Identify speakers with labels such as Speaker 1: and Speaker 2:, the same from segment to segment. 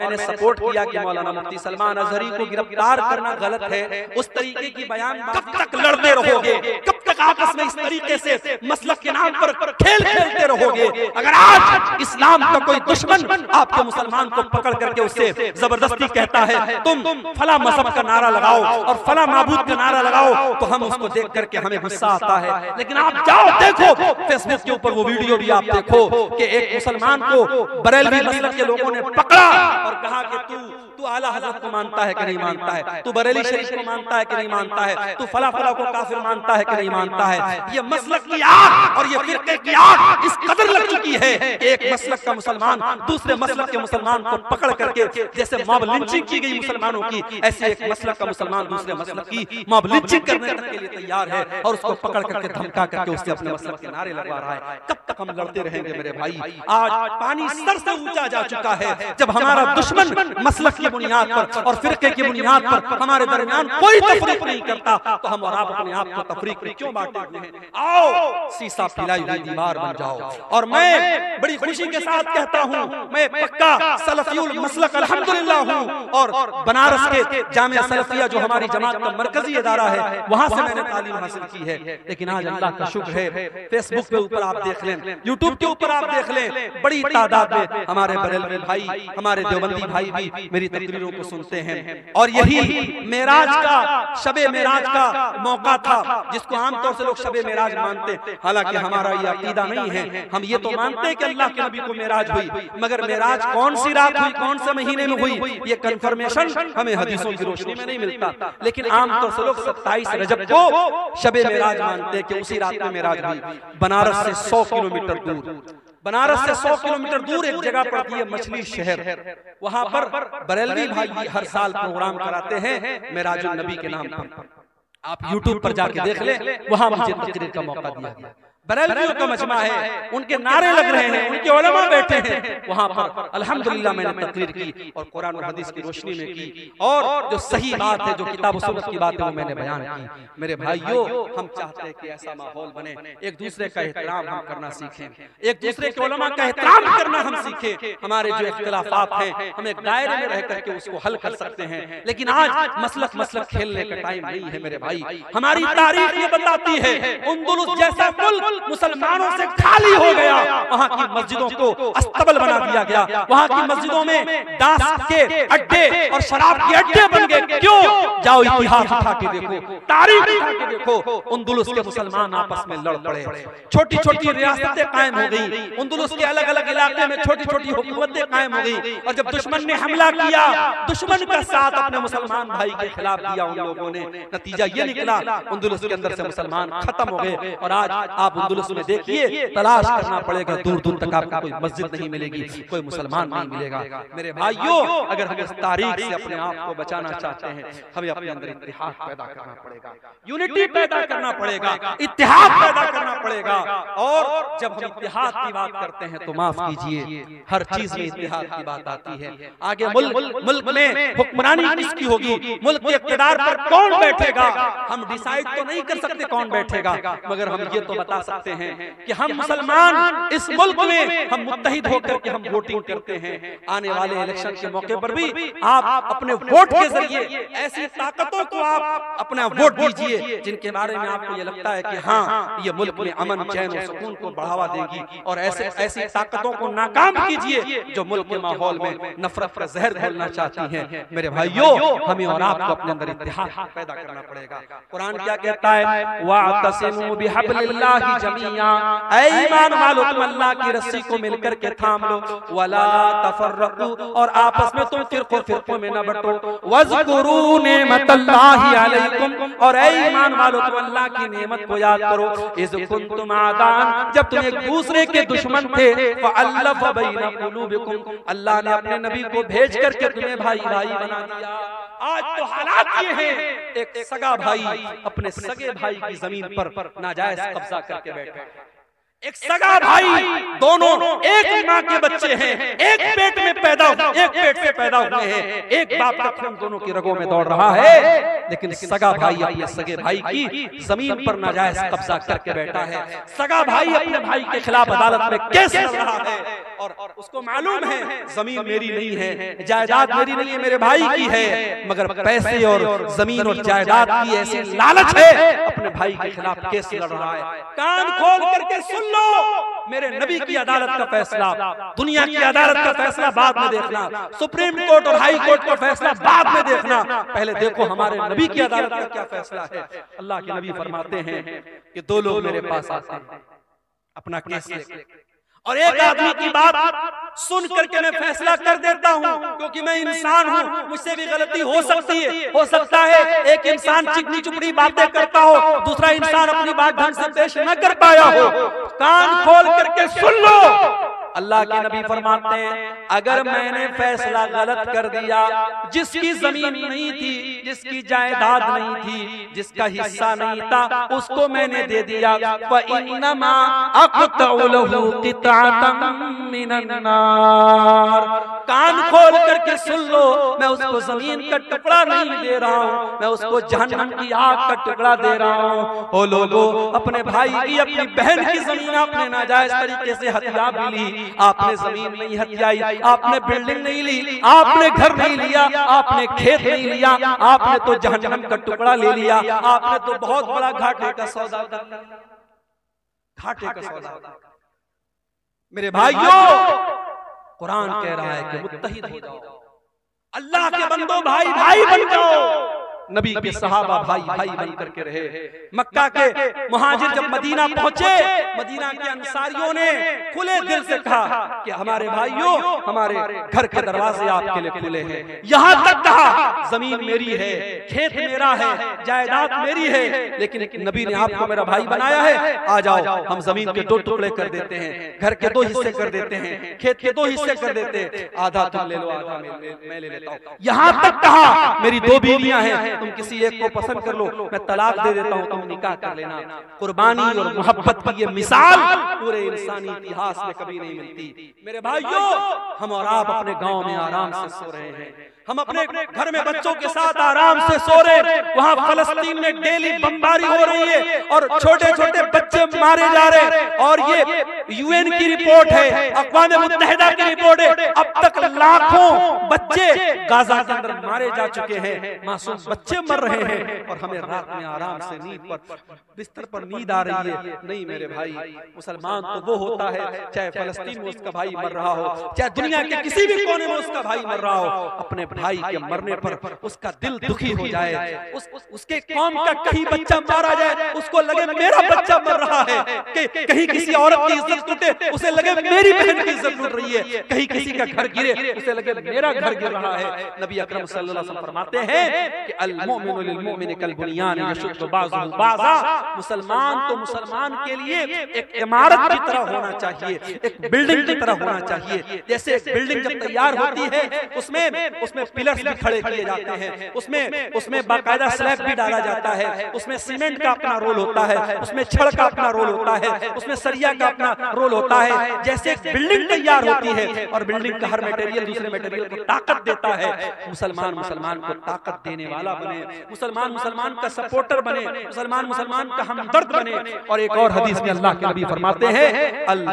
Speaker 1: मैंने सपोर्ट किया कि मौलाना मुफ्ती सलमान अजहरी को गिरफ्तार करना गलत है, उस तरीके की बयान कब तक लड़ते रहोगे, कब तक आपस में इस तरीके से मसलक के नाम पर खेल खेलते रहोगे? अगर आज इस्लाम का कोई दुश्मन आपके मुसलमान को पकड़ करके उससे जबरदस्ती कहता है तुम फला मजहब का नारा लगाओ और फला माबूद का नारा लगाओ, तो हम उसको देख करके हमें गुस्सा आता है। लेकिन आप जाओ देखो फेसबुक के ऊपर वो वीडियो भी आप देखो कि एक मुसलमान को बरेलवी मसलक के लोगों ने पकड़ा और कहा कि तू आला हज़रत को मानता है कि नहीं मानता है, तू बरेली शरीफ को मानता है कि नहीं मानता है, तू फला फला को काफिर मानता है कि नहीं मानता है। ये मसलक की आग और ये फिरके की आग इस कदर लग चुकी है कि एक मसलक का मुसलमान दूसरे मसलक के मुसलमान को पकड़ करके, जैसे मॉब लिंचिंग की गई मुसलमानों की, ऐसे एक मसलक का मुसलमान दूसरे मसलक की मॉब लिंचिंग करने तक के लिए तैयार है और उसको पकड़ करके धमका करके उससे अपने मसलक के नारे लगवा रहा है। कब तक हम लड़ते रहेंगे मेरे भाई? आज पानी सर से ऊंचा जा चुका है। जब हमारा दुश्मन मसलक की बुनियाद पर और फिरके की बुनियाद पर हमारे दरमियान कोई तफरीक नहीं करता, तो हम और आप अपने आप को तफरीक में क्यों बांटते हुए हैं? आओ शीशा पिलाई हुई दीवार बन जाओ। और मैं बड़ी खुशी के साथ कहता हूं, मैं पक्का सलफियुल मसलक अल्हम्दुलिल्लाह हूं और बनारस के जामिया सलफिया जो हमारी जमात का मरकजी इदारा है, वहां से मैंने तालीम हासिल की है। लेकिन आज अल्लाह का शुक्र है, फेसबुक के ऊपर आप देख लें, यूट्यूब के ऊपर आप देख लें, बड़ी तादाद में हमारे बरेलवी भाई, हमारे देवबंदी भाई भी मेरी तकरीरों को सुनते हैं। और यही मेराज का, शबे मेराज का मौका था, जिसको आमतौर से लोग शबे मेराज मानते हैं। हालांकि हमारा ये अकीदा नहीं है, हम ये तो मानते हैं कि अल्लाह के नबी को मेराज हुई, मगर मेराज कौन सी रात हुई, कौन से महीने में हुई, ये कंफर्मेशन हमें हदीसों की रोशनी में नहीं मिलता। लेकिन आमतौर से लोग 27 रजब को शबे मेराज मानते हैं कि उसी रात में मेराज हुई। बनारस से 100 किलोमीटर दूर, बनारस से 100 किलोमीटर दूर एक जगह पड़ती है मछली शहर, वहां पर बरेलवी भाई हर साल प्रोग्राम कराते हैं मेराजुल नबी के नाम पर। आप यूट्यूब पर जाके देख ले, वहां मुझे तकरीर का मौका दिया गया। बरेलवियों का मजमा है, उनके नारे लग रहे हैं, उनके उलमा बैठे हैं वहां पर। अल्हम्दुलिल्लाह मैंने तकरीर की और कुरान और हदीस की रोशनी में की, और जो सही बात है, जो किताब और सुन्नत की बात है, वो मैंने बयान की। मेरे भाइयों, हम चाहते हैं कि ऐसा माहौल बने, एक दूसरे का एहतराम हम करना सीखें, एक दूसरे के उलमा का एहतराम करना हम सीखें। हमारे जो इख्तिलाफात हैं, हम एक दायरे में रह करके उसको हल कर सकते हैं। लेकिन आज मसलक खेलने का टाइम नहीं है मेरे भाई। हमारी तारीख ये बताती है, अंदलुस जैसा मुल्क मुसलमानों से खाली हो गया, वहां की मस्जिदों को अस्तबल बना दिया गया, वहां की मस्जिदों में दास के अड्डे और शराब के अड्डे बन गए। क्यों? जाओ इतिहास उठा के देखो, तारीख उठा के देखो, अंदलुस के मुसलमान आपस में लड़ पड़े, छोटी छोटी रियासतें कायम हो गई, अंदलुस के अलग अलग इलाके में छोटी छोटी हुकूमतें कायम हो गई। और जब दुश्मन ने हमला किया, दुश्मन का साथ अपने मुसलमान भाई के खिलाफ दिया उन लोगों ने, नतीजा ये निकला अंदलुस के अंदर से मुसलमान खत्म हो गए। और आज आप अंदलुस में देखिए, तलाश करना पड़ेगा, दूर दूर तक आपको कोई मस्जिद नहीं मिलेगी, कोई मुसलमान नहीं मिलेगा। मेरे भाइयों, अगर हम इस तारीख से अपने आप को बचाना चाहते हैं, हमें अपने अंदर इत्तेहाद पैदा करना पड़ेगा, यूनिटी पैदा करना पड़ेगा, इत्तेहाद पैदा करना पड़ेगा। और जब हम इत्तेहाद की बात करते हैं तो माफ कीजिए, हर चीज में इत्तेहाद की बात आती है। आगे मुल्क में हुक्मरानी किसकी होगी, मुल्क के इक़्तिदार पर कौन बैठेगा, हम डिसाइड तो नहीं कर सकते कौन बैठेगा, मगर हम ये तो बता सकते हैं कि हम मुसलमान इस मुल्क में हम मुत्तहिद होकर के हम वोटिंग करते हैं। आने वाले इलेक्शन के मौके पर भी आप अपने वोट के जरिए ऐसी ताकतों को आप अपना वोट दीजिए जिनके बारे में आपको ये लगता है कि हाँ, ये मुल्क में अमन चैन और सुकून को बढ़ावा देगी। और ऐसी ताकतों को नाकाम कीजिए जो मुल्क के माहौल में नफरत का जहर घोलना चाहती हैं। मेरे भाइयों, हमें और आपको अपने अंदर इत्तेहाद पैदा करना पड़ेगा। कुरान क्या कहता है, वातसिमू बिहब्लिल्लाहि जमीआ, ऐ ईमान वालों तुम अल्लाह की रस्सी को मिलकर के थाम लो, वला तफर्रकू, और आपस में तुम फिरकों में न बंटो, वज़कुरू नेमतल्लाहि अलैकुम, और ऐ ईमान वालों तुम अल्लाह की नेमत को याद करो, इज़ कुंतुम आदान, जब तुम एक दूसरे के दुश्मन थे, फ़अल्लफ़ बैन क़ुलूबिकुम, अल्लाह ने अपने नबी को भेज करके तुम्हें भाई भाई बना दिया। आज तो हालात ये हैं, एक सगा भाई अपने सगे भाई की जमीन पर नाजायज कब्जा करके बैठा, एक सगा भाई, दोनों एक माँ के बच्चे हैं, एक पेट में पैदा, एक पेट से पैदा हुए हैं, एक बाप का खून दोनों की रगों में दौड़ रहा है। लेकिन सगा भाई अपने सगे भाई की जमीन पर नाजायज कब्जा करके बैठा है। सगा भाई अपने भाई के खिलाफ अदालत में केस लड़ रहा है और उसको मालूम है जमीन मेरी नहीं है, जायदाद मेरी नहीं है, मेरे भाई की है, मगर पैसे और जमीन और जायदाद की ऐसी लालच है, अपने भाई के खिलाफ केस लड़ रहा है। कान खोल करके सुन लो, मेरे नबी की अदालत का फैसला, दुनिया की अदालत का फैसला बाद में देखना, सुप्रीम कोर्ट और हाई कोर्ट का फैसला बाद में देखना, पहले देखो हमारे नबी की अदालत का क्या फैसला है। अल्लाह के नबी फरमाते हैं कि दो लोग मेरे पास आते हैं अपना केस लेकर, और एक आदमी की बात सुन करके मैं फैसला कर देता हूँ, क्योंकि मैं इंसान हूँ, मुझसे भी गलती हो सकती है। हो सकता है एक इंसान चिकनी चुपड़ी बातें करता हो, दूसरा इंसान अपनी बात ढंग से पेश न कर पाया हो। कान खोल करके सुन लो, अल्लाह के नबी फरमाते हैं अगर मैंने फैसला गलत कर दिया, जिसकी जमीन नहीं थी, जिसकी जायदाद नहीं थी, जिसका हिस्सा नहीं था, उसको मैंने दे दिया, फइन्नमा अक़तउ लहू क़ितअतम मिनन नार। कान खोल करके सुन लो, मैं उसको जमीन का टुकड़ा नहीं दे रहा हूँ, मैं उसको जहन्नम की आग का टुकड़ा दे रहा हूँ। ओ लोगों, अपने भाई की, अपनी बहन की जमीन आपने नाजायज तरीके से हथिया भी ली, आपने जमीन नहीं हथियाई, आपने बिल्डिंग नहीं ली, आपने घर नहीं लिया, आपने खेत नहीं लिया, आपने तो जहन्नम का टुकड़ा ले लिया, आपने तो बहुत बड़ा घाटे का सौदा कर लिया, घाटे का सौदा। मेरे भाइयों, कुरान कह रहा है कि मुत्तहिद हो जाओ, अल्लाह के बंदो भाई भाई बन जाओ। नबी के सहाबा भाई भाई बन करके रहे। मक्का के मुहाजिर जब मदीना पहुंचे, मदीना के अंसारियों ने खुले दिल से कहा कि हमारे भाइयों, हमारे घर के दरवाजे आपके लिए खुले हैं। यहाँ तक कहा जमीन मेरी है, खेत मेरा है, जायदाद मेरी है, लेकिन नबी ने आपको मेरा भाई बनाया है, आ जाओ हम जमीन के दो टुकड़े कर देते हैं, घर के दो हिस्से कर देते हैं, खेत के दो हिस्से कर देते हैं, आधा तुम ले लो, आधा मैं ले लेता हूँ। यहाँ तक कहा मेरी दो बीवियां हैं, तुम किसी एक को पसंद कर लो, मैं तलाक दे देता हूं, तुम निकाह कर लेना। कुर्बानी और मोहब्बत की ये मिसाल पूरे इंसानी इतिहास में कभी नहीं मिलती। मेरे भाइयों, हम और आप अपने गांव में आराम से सो रहे हैं, हम अपने घर में बच्चों के साथ आराम से सो रहे, वहां फलस्तीन में डेली बमबारी हो रही है और छोटे छोटे बच्चे मारे जा रहे हैं, और ये यूएन की रिपोर्ट है, अक़वाम मुत्तहिदा की रिपोर्ट है, अब तक लाखों बच्चे गाजा के अंदर मारे जा चुके हैं, मासूम बच्चे मर रहे हैं, और हमें रात में आराम से नींद पर, बिस्तर पर नींद आ रही है। नहीं मेरे भाई, मुसलमान तो वो होता है, चाहे फलस्तीन में उसका भाई मर रहा हो, चाहे दुनिया के किसी भी कोने में उसका भाई मर रहा हो, अपने भाई के मरने पर उसका दिल दुखी हो जाए, उसके कौम का कहीं बच्चा मारा जाए, उसको लगे मेरा बच्चा मर रहा है, कि कहीं किसी औरत की इज्जत टूटे, उसे लगे मेरी बहन की इज्जत टूट रही है, कहीं किसी का घर गिरे, उसे लगे मेरा घर गिर रहा है। नबी अकरम सल्लल्लाहु अलैहि वसल्लम फरमाते हैं कि अल मुमिनु लिल मुमिनि कल बुनियान यशुद्दु बाज़ुहु बाज़ा। मुसलमान तो मुसलमान के लिए एक इमारत की तरह होना चाहिए, एक बिल्डिंग की तरह होना चाहिए। जैसे एक बिल्डिंग जब तैयार होती है, उसमें पिलर्स भी खड़े किए जाते हैं, उसमें बाकायदा स्लैब भी डाला जाता है, उसमें सीमेंट का अपना रोल होता है, उसमें छड़ का अपना रोल होता है, उसमें सरिया का अपना रोल होता है। जैसे एक बिल्डिंग तैयार होती है और बिल्डिंग का हर मटेरियल दूसरे मटेरियल को ताकत देता है, मुसलमान मुसलमान को ताकत देने वाला बने, मुसलमान मुसलमान का सपोर्टर बने, मुसलमान मुसलमान का हमदर्द बने। और एक और हदीस में अल्लाह के नबी फरमाते हैं अल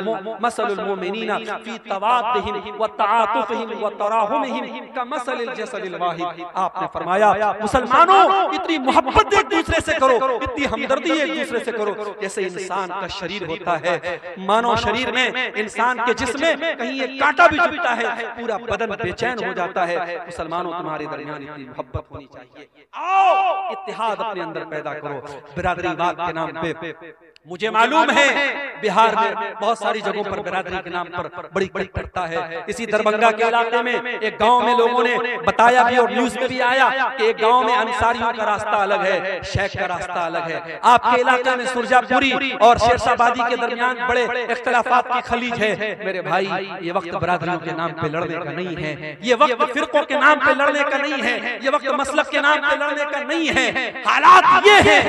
Speaker 1: मसलुल मुमिनीना फी तवाद्दिहिम व तआतुफिहिम व तराहुमिहिम कमसलिल जसदिल वाहिद। आपने फरमाया मुसलमानों, इतनी मोहब्बत एक दूसरे से करो, इतनी हमदर्दी एक दूसरे से करो, जैसे इंसान का शरीर होता है, मानव शरीर में, इंसान के जिस्म में कहीं एक कांटा भी चुभता है, पूरा बदन बेचैन हो जाता है। मुसलमानों, तुम्हारे दरमियान इतनी मोहब्बत होनी चाहिए। आओ इत्तेहाद अपने अंदर पैदा करो बिरादरीवाद के नाम पे। मुझे मालूम है बिहार में बहुत सारी जगहों पर बिरादरी के नाम पर बड़ी बड़ी पड़ता है। इसी दरभंगा के इलाके में एक गांव में लोगों ने बताया भी और न्यूज में भी आया कि एक गांव में अंसारियों का रास्ता अलग है, शेख का रास्ता अलग है। आपके इलाके में सुरजापुरी और शेरशाबादी के दरमियान बड़े इख्तिलाफात की खलीज है। मेरे भाई, ये वक्त बिरादरियों के नाम पे लड़ने का नहीं है, ये वक्त फिरकों के नाम पे लड़ने का नहीं है, ये वक्त मसलक के नाम पे लड़ने का नहीं है। हालात ये है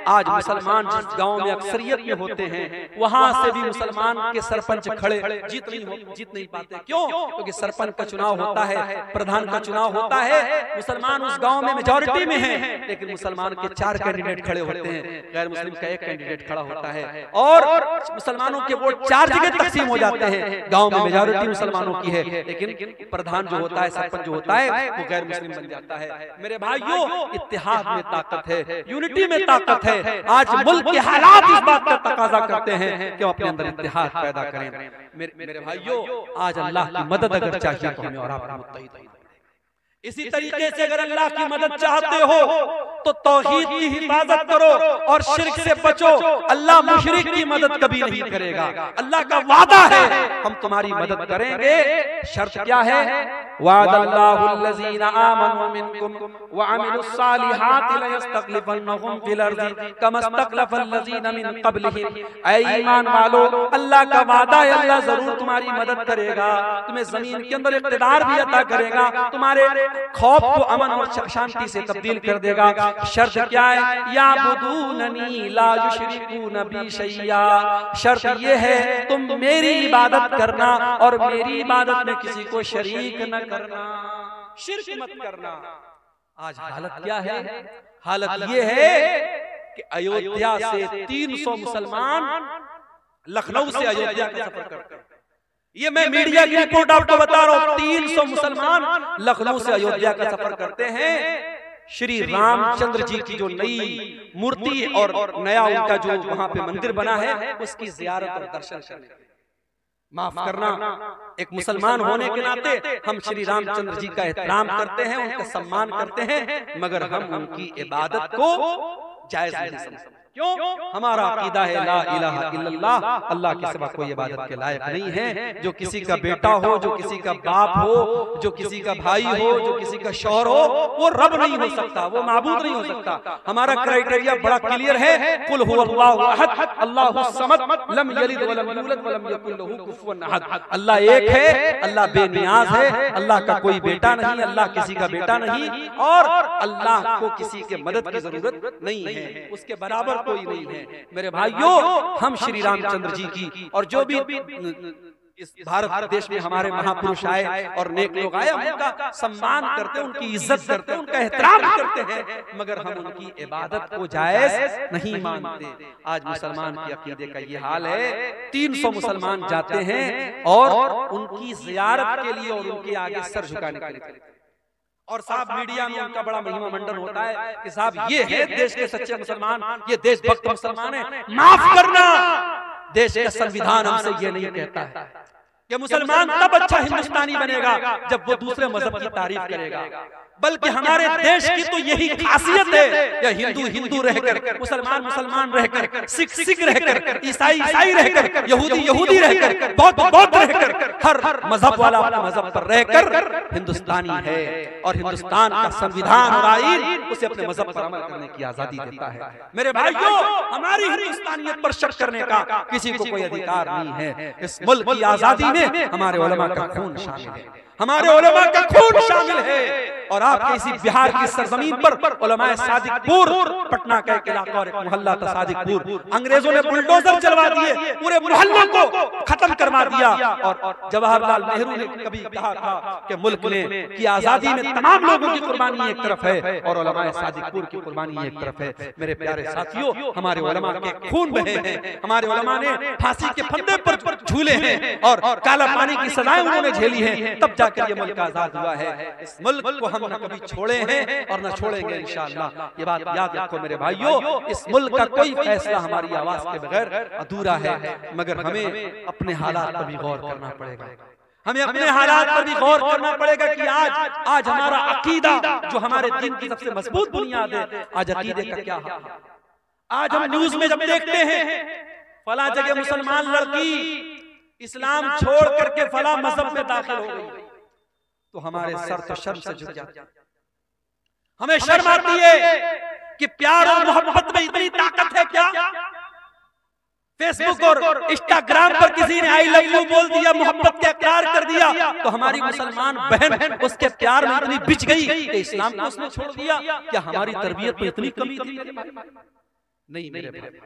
Speaker 1: आज मुसलमान जिस गांव में अक्सरियत में होते हैं वहां से भी मुसलमान के सरपंच खड़े जीत नहीं पाते। क्यों? क्योंकि सरपंच का चुनाव होता है, प्रधान का चुनाव होता है, मुसलमान उस गांव में मेजॉरिटी में है, लेकिन मुसलमान के 4 कैंडिडेट खड़े होते हैं, गैर मुस्लिम का 1 कैंडिडेट खड़ा होता है, और मुसलमानों के वोट 4 जगह तकसीम हो जाते हैं। गांव में मेजॉरिटी मुसलमानों की है, लेकिन प्रधान जो होता है, सरपंच जो होता है, वो गैर मुस्लिम बन जाता है। मेरे भाइयों, इत्तेहाद में ताकत है, यूनिटी में ताकत है। आज मुल्क के हालात इस बात का तकाजा करते हैं कि हम अपने अंदर इत्तेहाद पैदा करें। मेरे भाइयों, आज अल्लाह की मदद अगर चाहिए तो हमें और आप मुत्तहिद। इसी तरीके से अगर अल्लाह की मदद चाहते हो तो तौहीद की हिफाजत करो और शिर्क से बचो। अल्लाह मुशरिक की मदद कभी नहीं करेगा। अल्लाह का वादा है हम तुम्हारी मदद करेंगे। शर्त क्या है? वादल्लाहुल्लज़ीना आमनु मिनकुम व अमिलुस्सालिहाति लयस्तखलिफन्नहुम फिल अर्ज़ि कमस्तखलफल्लज़ीना मिन क़ब्लिहिम। ऐ ईमान वालो, अल्लाह का वादा है, अल्लाह जरूर तुम्हारी मदद करेगा, तुम्हें जमीन के अंदर इक़्तिदार भी अता करेगा, तुम्हारे खौफ को अमन और शांति से तब्दील कर देगा। शर्त क्या है? याबुदूननी ला युशरिकून बी शैया। शर्त ये है तुम मेरी इबादत करना और मेरी इबादत में किसी को शरीक न करना, शिर्क मत करना। आज हालत क्या है? हालत ये है कि अयोध्या से 300 मुसलमान लखनऊ से अयोध्या का सफर करते हैं। ये मैं मीडिया की रिपोर्ट आपको बता रहा हूं। 300 मुसलमान लखनऊ से अयोध्या का सफर करते हैं श्री रामचंद्र जी की जो नई मूर्ति और नया उनका जो वहां पे मंदिर बना है उसकी जियारत और दर्शन करने। माफ करना, एक मुसलमान होने के नाते हम श्री रामचंद्र जी का एहतराम करते हैं, उनका सम्मान करते हैं, मगर हम उनकी इबादत को जायज नहीं समझते। क्यों? हमारा अकीदा है ला इलाहा इल्लल्लाह, अल्लाह के सिवा कोई इबादत के लायक नहीं है। जो किसी का बेटा हो, जो किसी का बाप हो, जो किसी का भाई हो, जो किसी का शौहर हो, वो रब नहीं हो सकता, वो माबूद नहीं हो सकता। हमारा क्राइटेरिया बड़ा क्लियर है, कुल हुवल्लाहु अहद अल्लाहुस समद लम यलिद व लम यूलद व लम यकुल लहू कुफुवन अहद। अल्लाह एक है, अल्लाह बेनियाज है, अल्लाह का कोई बेटा नहीं, अल्लाह किसी का बेटा नहीं, और अल्लाह को किसी के मदद की जरूरत नहीं है, उसके बराबर कोई नहीं है। मेरे भाइयों, हम श्री रामचंद्र जी की और जो भी इस भारत देश में हमारे महापुरुष आए और नेक लोग आए, हम उनका सम्मान करते हैं, उनकी इज्जत करते हैं, उनका एहतराम करते हैं, मगर हम उनकी इबादत को जायज नहीं मानते। आज मुसलमान के अकीदे का ये हाल है। 300 मुसलमान जाते हैं और उनकी जियारत के लिए और उनके आगे सर झुकाने के लिए, और साहब मीडिया में उनका बड़ा महिमा मंडन होता है कि साहब ये है देश के सच्चे मुसलमान, ये देशभक्त मुसलमान है। माफ करना, देश का संविधान हमसे ये नहीं कहता है कि मुसलमान तब अच्छा हिंदुस्तानी बनेगा जब वो दूसरे मजहब की तारीफ करेगा, बल्कि हमारे देश की तो यही खासियत है, या हिंदू हिंदू रहकर, मुसलमान मुसलमान रहकर, सिख सिख रहकर, ईसाई ईसाई रहकर, यहूदी यहूदी रहकर, बौद्ध बौद्ध रहकर, हर मजहब वाला अपने मजहब पर रहकर हिंदुस्तानी है। और हिंदुस्तान का संविधान और आईन उसे अपने मजहब पर अमल करने की आजादी देता है। मेरे भाइयों, हमारी हिंदुस्तानियत पर शक करने का किसी को कोई अधिकार नहीं है। इस मुल्क की आजादी में हमारे उलमा का खून शामिल है, हमारे उलमा का खून शामिल है। और आपके इसी बिहार की सरजमीन पर उलमाए सादिकपुर, पटना का एक इलाका और एक मोहल्ला था सादिकपुर, अंग्रेजों ने बुलडोजर चलवा दिए, पूरे मोहल्लों को खत्म करवा दिया। और जवाहरलाल नेहरू ने कभी कहा था कि मुल्क में की आजादी में तमाम लोगों की कुर्बानी एक तरफ है और उलमाए सादिकपुर की कुर्बानी एक तरफ है। मेरे प्यारे साथियों, हमारे उलमा के खून बहे हैं, हमारे उलमा ने फांसी के फंदे पर झूले हैं और काला पानी की सजाएं उन्होंने झेली हैं, तब जाकर ये मुल्क आजाद हुआ है। इस मुल्क को हम न कभी छोड़े हैं और न छोड़ेंगे इंशाअल्लाह। ये बात याद रखो मेरे भाइयों, इस मुल्क का कोई फैसला हमारी आवाज के बगैर अधूरा है, मगर हमें अपने हालात पर भी गौर करना पड़ेगा। हमें अपने हालात पर भी गौर करना पड़ेगा कि आज हमारा अकीदा जो हमारे दिन की सबसे मजबूत बुनियाद है, आज अकीदे का क्या हाल है। आज हम न्यूज में जब देखते हैं फला जगह मुसलमान लड़की इस्लाम छोड़ करके फला मजहब में दाखिल हो गई, तो हमारे सर तो शर्म से झुक जाते हैं। हमें शर्म आती है कि प्यार और मोहब्बत में इतनी ताकत है क्या? फेसबुक और इंस्टाग्राम पर किसी ने आई लव यू बोल दिया, मोहब्बत का इकरार कर दिया, तो हमारी मुसलमान बहन उसके प्यार में इतनी बिछ गई कि इस्लाम को उसने छोड़ दिया। क्या हमारी तरबियत में इतनी कमी थी? नहीं मेरे भाई।